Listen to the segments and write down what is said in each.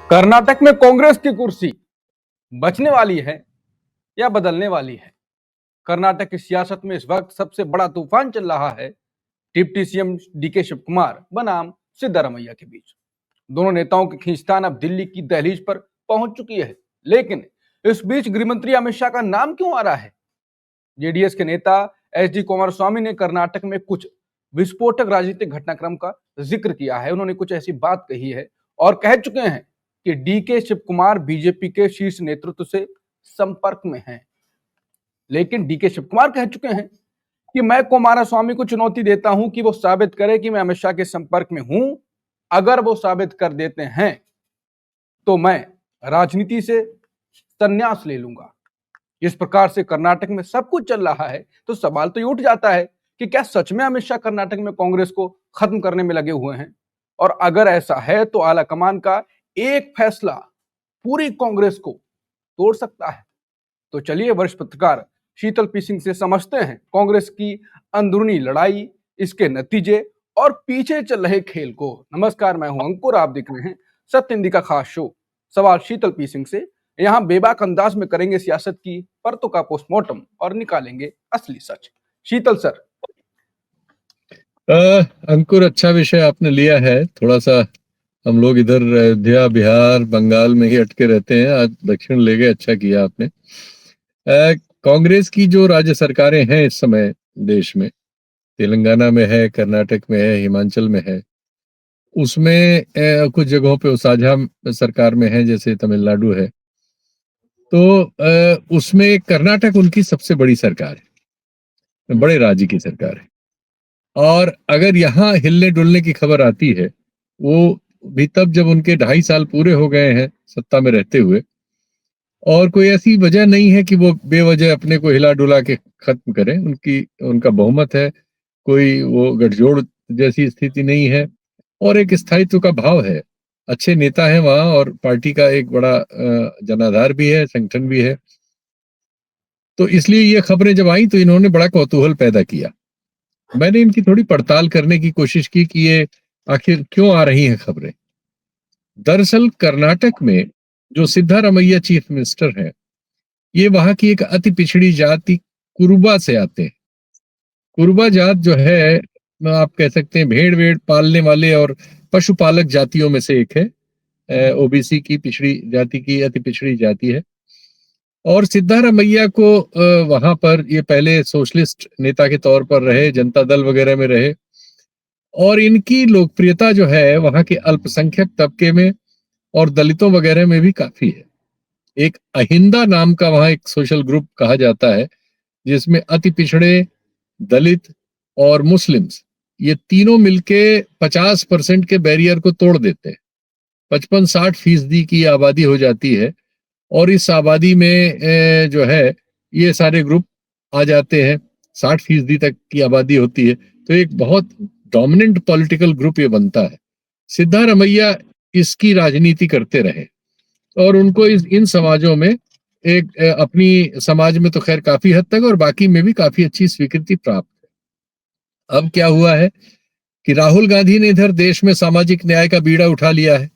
कर्नाटक में कांग्रेस की कुर्सी बचने वाली है या बदलने वाली है? कर्नाटक की सियासत में इस वक्त सबसे बड़ा तूफान चल रहा है deputy CM DK Shivakumar बनाम सिद्धारमैया के बीच। दोनों नेताओं की खींचतान अब दिल्ली की दहलीज पर पहुंच चुकी है, लेकिन इस बीच गृहमंत्री अमित शाह का नाम क्यों आ रहा है? जेडीएस के नेता एच डी कुमारस्वामी ने कर्नाटक में कुछ विस्फोटक राजनीतिक घटनाक्रम का जिक्र किया है। उन्होंने कुछ ऐसी बात कही है और कह चुके हैं कि डीके शिव कुमार बीजेपी के शीर्ष नेतृत्व से संपर्क में हैं। लेकिन डीके शिव कुमार कह चुके हैं कि मैं कुमारस्वामी को चुनौती देता हूं कि वो साबित करे कि मैं अमित शाह के संपर्क में हूं। अगर वो साबित कर देते हैं तो मैं राजनीति से संन्यास ले लूंगा। इस प्रकार से कर्नाटक में सब कुछ चल रहा है तो सवाल तो ये उठ जाता है कि क्या सच में अमित शाह कर्नाटक में कांग्रेस को खत्म करने में लगे हुए हैं? और अगर ऐसा है तो आला कमान का एक फैसला पूरी कांग्रेस को तोड़ सकता है। तो चलिए वरिष्ठ पत्रकार शीतल पी सिंह से समझते हैं कांग्रेस की अंदरूनी लड़ाई, इसके नतीजे और पीछे चल रहे खेल को। नमस्कार, मैं हूं अंकुर, आप देख रहे हैं सत्य हिंदी का खास शो सवाल शीतल पी सिंह से। यहां बेबाक अंदाज में करेंगे सियासत की परतों का पोस्टमार्टम और निकालेंगे असली सच। शीतल सर। अंकुर, अच्छा विषय आपने लिया है। थोड़ा सा हम लोग इधर अयोध्या, बिहार, बंगाल में ही अटके रहते हैं। आज दक्षिण ले गए, अच्छा किया आपने। कांग्रेस की जो राज्य सरकारें हैं इस समय देश में, तेलंगाना में है, कर्नाटक में है, हिमाचल में है, उसमें कुछ जगहों पे वो साझा सरकार में है, जैसे तमिलनाडु है। तो उसमें कर्नाटक उनकी सबसे बड़ी सरकार है, बड़े राज्य की सरकार है। और अगर यहाँ हिलने डुलने की खबर आती है, वो भी तब जब उनके 2.5 साल पूरे हो गए हैं सत्ता में रहते हुए, और कोई ऐसी वजह नहीं है कि वो बेवजह अपने को हिला डुला के खत्म करें। उनका बहुमत है, कोई वो गठजोड़ जैसी स्थिति नहीं है, और एक स्थायित्व का भाव है। अच्छे नेता हैं वहां, और पार्टी का एक बड़ा जनाधार भी है, संगठन भी है। तो इसलिए ये खबरें जब आई तो इन्होंने बड़ा कौतूहल पैदा किया। मैंने इनकी थोड़ी पड़ताल करने की कोशिश की कि ये आखिर क्यों आ रही हैं खबरें। दरअसल कर्नाटक में जो सिद्धारमैया चीफ मिनिस्टर हैं, ये वहां की एक अति पिछड़ी जाति कुरुबा से आते हैं। कुरुबा जात जो है, आप कह सकते हैं भेड़ वेड़ पालने वाले और पशुपालक जातियों में से एक है। ओबीसी की पिछड़ी जाति की अति पिछड़ी जाति है। और सिद्धारमैया को वहां पर ये पहले सोशलिस्ट नेता के तौर पर रहे, जनता दल वगैरह में रहे, और इनकी लोकप्रियता जो है वहां के अल्पसंख्यक तबके में और दलितों वगैरह में भी काफी है। एक अहिंदा नाम का वहां एक सोशल ग्रुप कहा जाता है, जिसमें अति पिछड़े, दलित और मुस्लिम्स, ये तीनों मिलके 50% के बैरियर को तोड़ देते हैं। 55-60% की आबादी हो जाती है, और इस आबादी में जो है ये सारे ग्रुप आ जाते हैं। 60% तक की आबादी होती है, तो एक बहुत डोमिनेंट पॉलिटिकल ग्रुप ये बनता है। सिद्धारमैया इसकी राजनीति करते रहे, और उनको इन समाजों में एक अपनी समाज में तो खैर काफी हद तक और बाकी में भी काफी अच्छी स्वीकृति प्राप्त है। अब क्या हुआ है कि राहुल गांधी ने इधर देश में सामाजिक न्याय का बीड़ा उठा लिया है।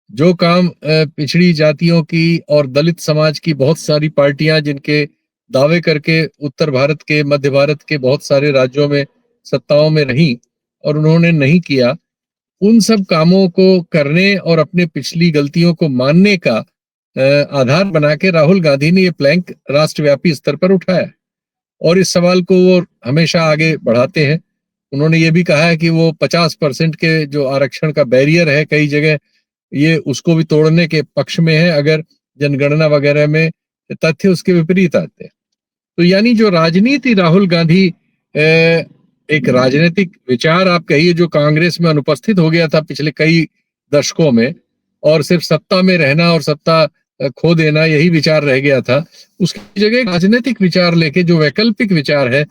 जो काम पिछड़ी जातियों की और दलित समाज की बहुत सारी पार्टियां जिनके दावे करके उत्तर भारत के, मध्य भारत के बहुत सारे राज्यों में सत्ताओं में रही और उन्होंने नहीं किया, उन सब कामों को करने और अपने पिछली गलतियों को मानने का आधार बना के राहुल गांधी ने ये प्लैंक राष्ट्रव्यापी स्तर पर उठाया, और इस सवाल को वो हमेशा आगे बढ़ाते हैं। उन्होंने ये भी कहा है कि वो 50% के जो आरक्षण का बैरियर है कई जगह, ये उसको भी तोड़ने के पक्ष में है अगर जनगणना वगैरह में तथ्य उसके विपरीत आते हैं। तो यानी जो राजनीति राहुल गांधी एक राजनीतिक विचार आप कहिए जो कांग्रेस में अनुपस्थित हो गया था पिछले कई दशकों में, और सिर्फ सत्ता में रहना और सत्ता खो देना यही विचार रह गया था, उसकी जगह राजनीतिक विचार लेके जो वैकल्पिक विचार है,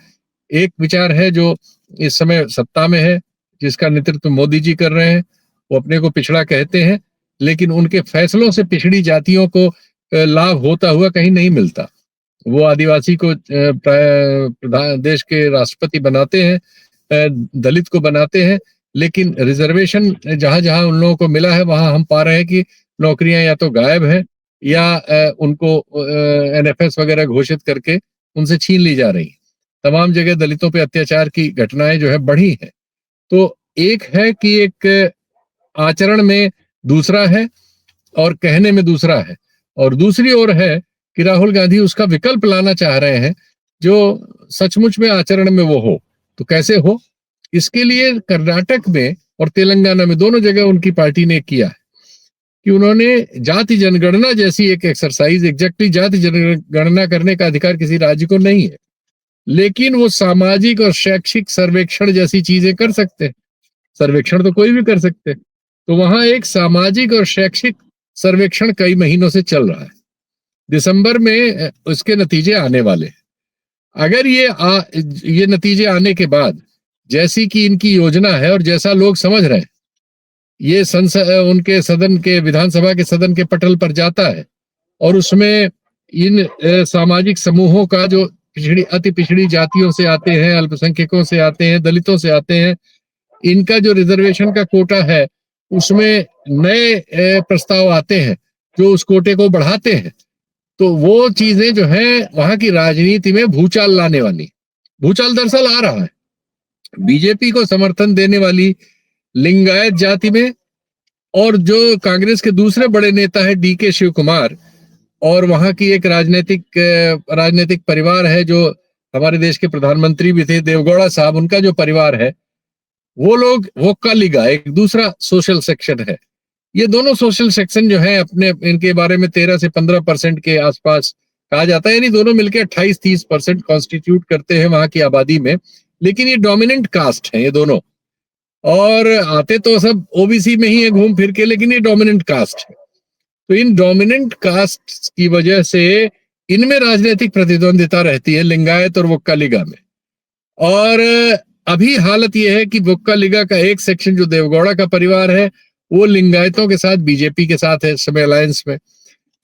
एक विचार है जो इस समय सत्ता में है जिसका नेतृत्व मोदी जी कर रहे हैं, वो अपने को पिछड़ा कहते हैं, लेकिन उनके फैसलों से पिछड़ी जातियों को लाभ होता हुआ कहीं नहीं मिलता। वो आदिवासी को प्रधान देश के राष्ट्रपति बनाते हैं, दलित को बनाते हैं, लेकिन रिजर्वेशन जहां जहां उन लोगों को मिला है वहां हम पा रहे हैं कि नौकरियां या तो गायब हैं या उनको एनएफएस वगैरह घोषित करके उनसे छीन ली जा रही है। तमाम जगह दलितों पे अत्याचार की घटनाएं जो है बढ़ी हैं। तो एक है कि एक आचरण में दूसरा है और कहने में दूसरा है, और दूसरी ओर है कि राहुल गांधी उसका विकल्प लाना चाह रहे हैं जो सचमुच में आचरण में वो हो। तो कैसे हो, इसके लिए कर्नाटक में और तेलंगाना में दोनों जगह उनकी पार्टी ने किया है कि उन्होंने जाति जनगणना जैसी एक एक्सरसाइज, एग्जैक्टली जाति जनगणना करने का अधिकार किसी राज्य को नहीं है, लेकिन वो सामाजिक और शैक्षिक सर्वेक्षण जैसी चीजें कर सकते हैं। सर्वेक्षण तो कोई भी कर सकते हैं। तो वहां एक सामाजिक और शैक्षिक सर्वेक्षण कई महीनों से चल रहा है। दिसंबर में उसके नतीजे आने वाले हैं। अगर ये नतीजे आने के बाद जैसी कि इनकी योजना है और जैसा लोग समझ रहे हैं, ये संसद उनके सदन के, विधानसभा के सदन के पटल पर जाता है और उसमें इन सामाजिक समूहों का जो अति पिछड़ी जातियों से आते हैं, अल्पसंख्यकों से आते हैं, दलितों से आते हैं, इनका जो रिजर्वेशन का कोटा है उसमें नए प्रस्ताव आते हैं जो उस कोटे को बढ़ाते हैं। तो वो चीजें जो है वहां की राजनीति में भूचाल लाने वाली। भूचाल दरअसल आ रहा है बीजेपी को समर्थन देने वाली लिंगायत जाति में, और जो कांग्रेस के दूसरे बड़े नेता है डीके शिव कुमार, और वहां की एक राजनीतिक परिवार है जो हमारे देश के प्रधानमंत्री भी थे, देवगौड़ा साहब, उनका जो परिवार है, वो लोग, वो कलिगा एक दूसरा सोशल सेक्शन है। ये दोनों सोशल सेक्शन जो है अपने, इनके बारे में 13 से 15% के आसपास कहा जाता है, यानी दोनों मिलकर 28-30% कॉन्स्टिट्यूट करते हैं वहां की आबादी में। लेकिन ये डोमिनेंट कास्ट है ये दोनों, और आते तो सब ओबीसी में ही है घूम फिर के, लेकिन ये डोमिनेंट कास्ट है। तो इन डोमिनेंट कास्ट की वजह से इनमें राजनीतिक प्रतिद्वंदिता रहती है, लिंगायत और वोक्कालिगा में। और अभी हालत यह है कि वोक्कालिगा का एक सेक्शन जो देवगौड़ा का परिवार है वो लिंगायतों के साथ बीजेपी के साथ है, समय अलायंस में,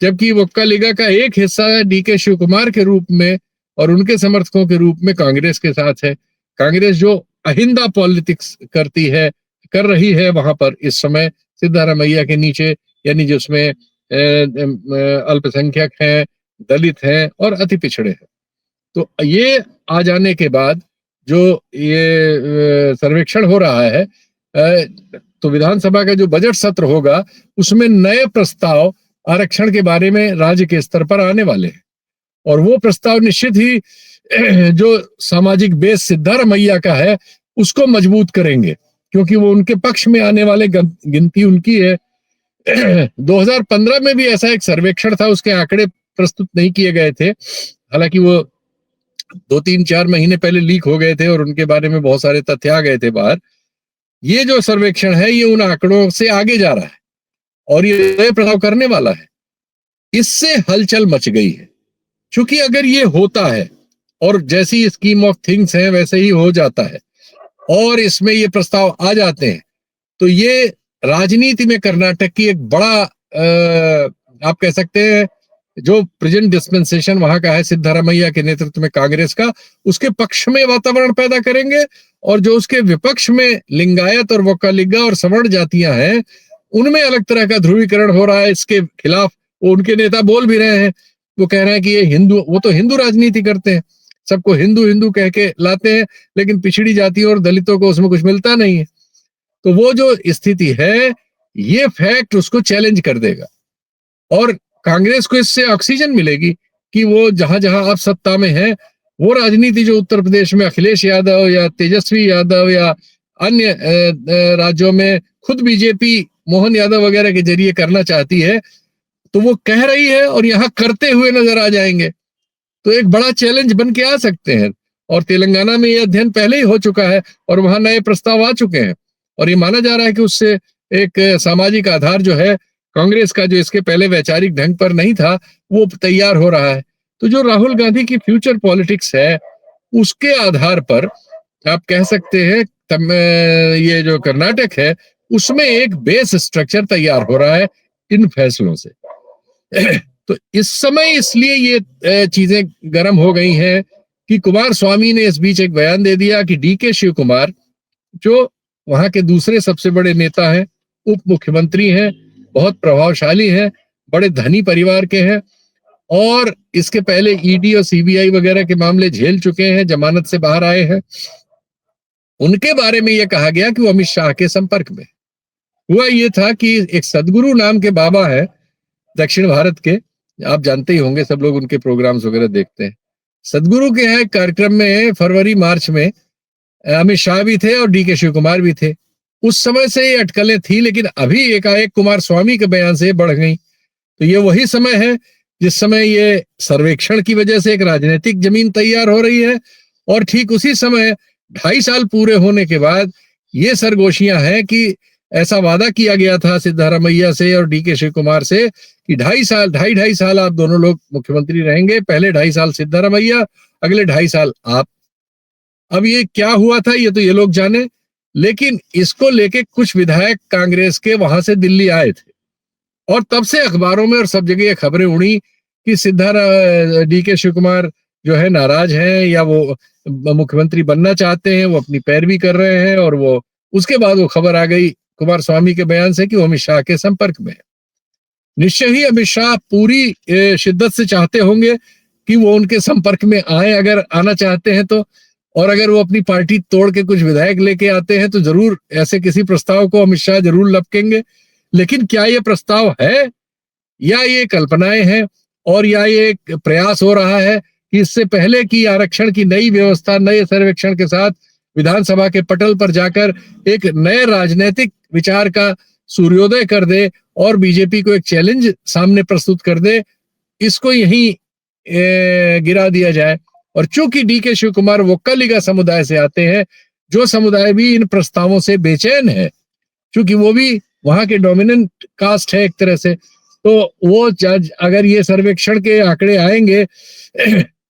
जबकि वोक्कालिगा का एक हिस्सा है डीके शिव कुमार के रूप में और उनके समर्थकों के रूप में कांग्रेस के साथ है। कांग्रेस जो अहिंदा पॉलिटिक्स कर रही है वहां पर इस समय सिद्धारमैया के नीचे, यानी जिसमें अल्पसंख्यक हैं, दलित हैं और अति पिछड़े हैं। तो ये आ जाने के बाद जो ये सर्वेक्षण हो रहा है, तो विधानसभा का जो बजट सत्र होगा उसमें नए प्रस्ताव आरक्षण के बारे में राज्य के स्तर पर आने वाले हैं, और वो प्रस्ताव निश्चित ही जो सामाजिक बेस सिद्धारमैया का है उसको मजबूत करेंगे, क्योंकि वो उनके पक्ष में आने वाले गिनती उनकी है। 2015 में भी ऐसा एक सर्वेक्षण था, उसके आंकड़े प्रस्तुत नहीं किए गए थे, हालांकि वो 2-3-4 महीने पहले लीक हो गए थे और उनके बारे में बहुत सारे तथ्य आ गए थे बाहर। ये जो सर्वेक्षण है ये उन आंकड़ों से आगे जा रहा है और ये नए प्रस्ताव करने वाला है। इससे हलचल मच गई है, क्योंकि अगर ये होता है और जैसी स्कीम ऑफ थिंग्स है वैसे ही हो जाता है और इसमें ये प्रस्ताव आ जाते हैं, तो ये राजनीति में कर्नाटक की एक बड़ा आप कह सकते हैं जो प्रेजेंट डिस्पेंसेशन वहां का है सिद्धारमैया के नेतृत्व में कांग्रेस का, उसके पक्ष में वातावरण पैदा करेंगे, और जो उसके विपक्ष में लिंगायत और वोक्कालिगा और सवर्ण जातियां हैं उनमें अलग तरह का ध्रुवीकरण हो रहा है। इसके खिलाफ वो उनके नेता बोल भी रहे हैं, वो कह रहे हैं कि ये हिंदू, वो तो हिंदू राजनीति करते हैं, सबको हिंदू हिंदू कह के लाते हैं, लेकिन पिछड़ी जातियों और दलितों को उसमें कुछ मिलता नहीं है। तो वो जो स्थिति है ये फैक्ट उसको चैलेंज कर देगा और कांग्रेस को इससे ऑक्सीजन मिलेगी कि वो जहां जहां अब सत्ता में है वो राजनीति जो उत्तर प्रदेश में अखिलेश यादव या तेजस्वी यादव या अन्य राज्यों में खुद बीजेपी मोहन यादव वगैरह के जरिए करना चाहती है, तो वो कह रही है और यहाँ करते हुए नजर आ जाएंगे, तो एक बड़ा चैलेंज बन के आ सकते हैं। और तेलंगाना में ये अध्ययन पहले ही हो चुका है और वहां नए प्रस्ताव आ चुके हैं और ये माना जा रहा है कि उससे एक सामाजिक आधार जो है कांग्रेस का, जो इसके पहले वैचारिक ढंग पर नहीं था, वो तैयार हो रहा है। तो जो राहुल गांधी की फ्यूचर पॉलिटिक्स है उसके आधार पर आप कह सकते हैं ये जो कर्नाटक है उसमें एक बेस स्ट्रक्चर तैयार हो रहा है इन फैसलों से। तो इस समय इसलिए ये चीजें गर्म हो गई हैं कि कुमार स्वामी ने इस बीच एक बयान दे दिया कि डीके शिव कुमार जो वहां के दूसरे सबसे बड़े नेता हैं, उप मुख्यमंत्री हैं, बहुत प्रभावशाली हैं, बड़े धनी परिवार के हैं और इसके पहले ईडी और सीबीआई वगैरह के मामले झेल चुके हैं, जमानत से बाहर आए हैं। उनके बारे में यह कहा गया कि वो अमित शाह के संपर्क में। हुआ ये था कि एक सदगुरु नाम के बाबा है दक्षिण भारत के, आप जानते ही होंगे, सब लोग उनके प्रोग्राम्स वगैरह देखते हैं। सदगुरु के यहाँ कार्यक्रम में फरवरी मार्च में अमित शाह भी थे और डीके शिव कुमार भी थे। उस समय से ये अटकलें थी, लेकिन अभी एकाएक कुमार स्वामी के बयान से बढ़ गई। तो ये वही समय है जिस समय ये सर्वेक्षण की वजह से एक राजनीतिक जमीन तैयार हो रही है और ठीक उसी समय 2.5 साल पूरे होने के बाद ये सरगोशियां हैं कि ऐसा वादा किया गया था सिद्धारमैया से और डीके शिव कुमार से कि 2.5 साल आप दोनों लोग मुख्यमंत्री रहेंगे, पहले 2.5 साल सिद्धारमैया, अगले 2.5 साल आप। अब ये क्या हुआ था ये तो ये लोग जाने, लेकिन इसको लेके कुछ विधायक कांग्रेस के वहां से दिल्ली आए थे और तब से अखबारों में और सब जगह ये खबरें उड़ी कि डीके शिव कुमार जो है नाराज हैं या वो मुख्यमंत्री बनना चाहते हैं, वो अपनी पैरवी कर रहे हैं। और वो उसके बाद वो खबर आ गई कुमार स्वामी के बयान से कि वो अमित शाह के संपर्क में है। निश्चय ही अमित शाह पूरी शिद्दत से चाहते होंगे कि वो उनके संपर्क में आए, अगर आना चाहते हैं तो। और अगर वो अपनी पार्टी तोड़ के कुछ विधायक लेके आते हैं तो जरूर ऐसे किसी प्रस्ताव को अमित शाह जरूर लपकेंगे। लेकिन क्या ये प्रस्ताव है या ये कल्पनाएं हैं और या ये प्रयास हो रहा है कि इससे पहले की आरक्षण की नई व्यवस्था नए सर्वेक्षण के साथ विधानसभा के पटल पर जाकर एक नए राजनीतिक विचार का सूर्योदय कर दे और बीजेपी को एक चैलेंज सामने प्रस्तुत कर दे, इसको यहीं गिरा दिया जाए। और चूंकि डीके शिव कुमार वोक्कालिगा समुदाय से आते हैं, जो समुदाय भी इन प्रस्तावों से बेचैन है, क्योंकि वो भी वहां के डोमिनेंट कास्ट है एक तरह से, तो वो अगर ये सर्वेक्षण के आंकड़े आएंगे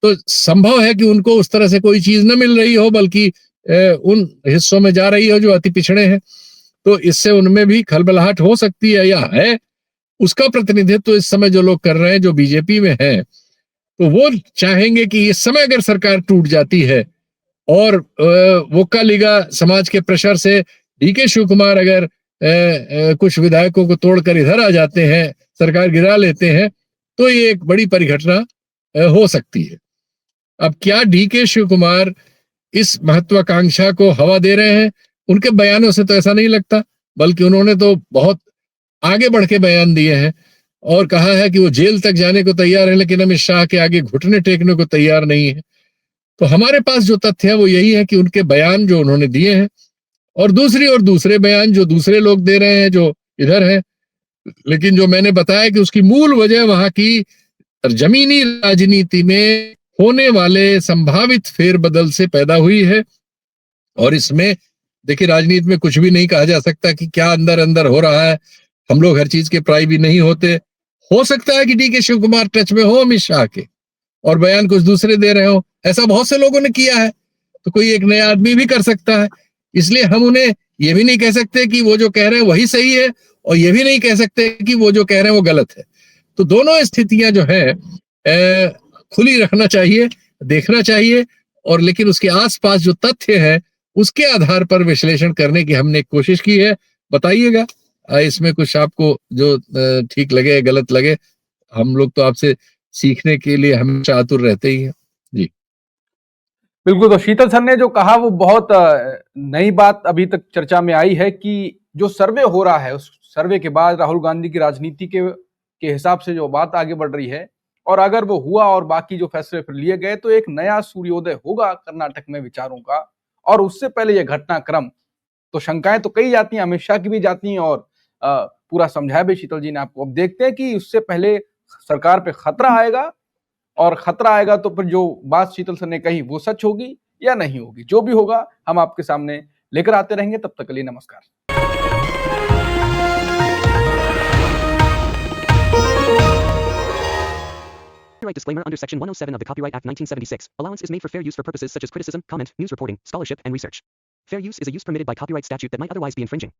तो संभव है कि उनको उस तरह से कोई चीज न मिल रही हो, बल्कि उन हिस्सों में जा रही हो जो अति पिछड़े हैं। तो इससे उनमें भी खलबलाहट हो सकती है या है। उसका प्रतिनिधित्व इस समय जो लोग कर रहे हैं, जो बीजेपी में हैं, तो वो चाहेंगे कि इस समय अगर सरकार टूट जाती है और वोक्कालिगा समाज के प्रेशर से डीके शिव कुमार अगर कुछ विधायकों को तोड़कर इधर आ जाते हैं, सरकार गिरा लेते हैं, तो ये एक बड़ी परिघटना हो सकती है। अब क्या डीके शिव कुमार इस महत्वाकांक्षा को हवा दे रहे हैं? उनके बयानों से तो ऐसा नहीं लगता, बल्कि उन्होंने तो बहुत आगे बढ़ के बयान दिए हैं और कहा है कि वो जेल तक जाने को तैयार है, लेकिन अमित शाह के आगे घुटने टेकने को तैयार नहीं है। तो हमारे पास जो तथ्य है वो यही है कि उनके बयान जो उन्होंने दिए हैं और दूसरे बयान जो दूसरे लोग दे रहे हैं जो इधर है, लेकिन जो मैंने बताया कि उसकी मूल वजह वहां की जमीनी राजनीति में होने वाले संभावित फेरबदल से पैदा हुई है। और इसमें देखिए, राजनीति में कुछ भी नहीं कहा जा सकता कि क्या अंदर अंदर हो रहा है। हम लोग हर चीज के प्राई भी नहीं होते। हो सकता है कि डीके शिव कुमार टच में हो अमित शाह के और बयान कुछ दूसरे दे रहे हो, ऐसा बहुत से लोगों ने किया है, तो कोई एक नया आदमी भी कर सकता है। इसलिए हम उन्हें ये भी नहीं कह सकते कि वो जो कह रहे हैं वही सही है और ये भी नहीं कह सकते कि वो जो कह रहे हैं वो गलत है। तो दोनों स्थितियां जो है खुली रखना चाहिए, देखना चाहिए, और लेकिन उसके आसपास जो तथ्य है उसके आधार पर विश्लेषण करने की हमने कोशिश की है। बताइएगा इसमें कुछ आपको जो ठीक लगे गलत लगे। हम लोग तो आपसे सीखने के लिए हमेशा आतुर रहते ही हैं। जी बिल्कुल। तो शीतल सर ने जो कहा वो बहुत नई बात अभी तक चर्चा में आई है कि जो सर्वे हो रहा है उस सर्वे के बाद राहुल गांधी की राजनीति के हिसाब से जो बात आगे बढ़ रही है, और अगर वो हुआ और बाकी जो फैसले फिर लिए गए तो एक नया सूर्योदय होगा कर्नाटक में विचारों का। और उससे पहले ये घटनाक्रम, तो शंकाएं तो कई जाती हैं, अमित शाह की भी जाती हैं और पूरा समझाया भी शीतल जी ने आपको। अब देखते हैं कि उससे पहले सरकार पे खतरा आएगा, और खतरा आएगा तो फिर जो बात शीतल सर ने कही वो सच होगी या नहीं होगी। जो भी होगा हम आपके सामने लेकर आते रहेंगे। तब तक के लिए नमस्कार। Copyright disclaimer under Section 107 of the Copyright Act 1976. Allowance is made for fair use for purposes such as criticism, comment, news reporting, scholarship, and research. Fair use is a use permitted by copyright statute that might otherwise be infringing.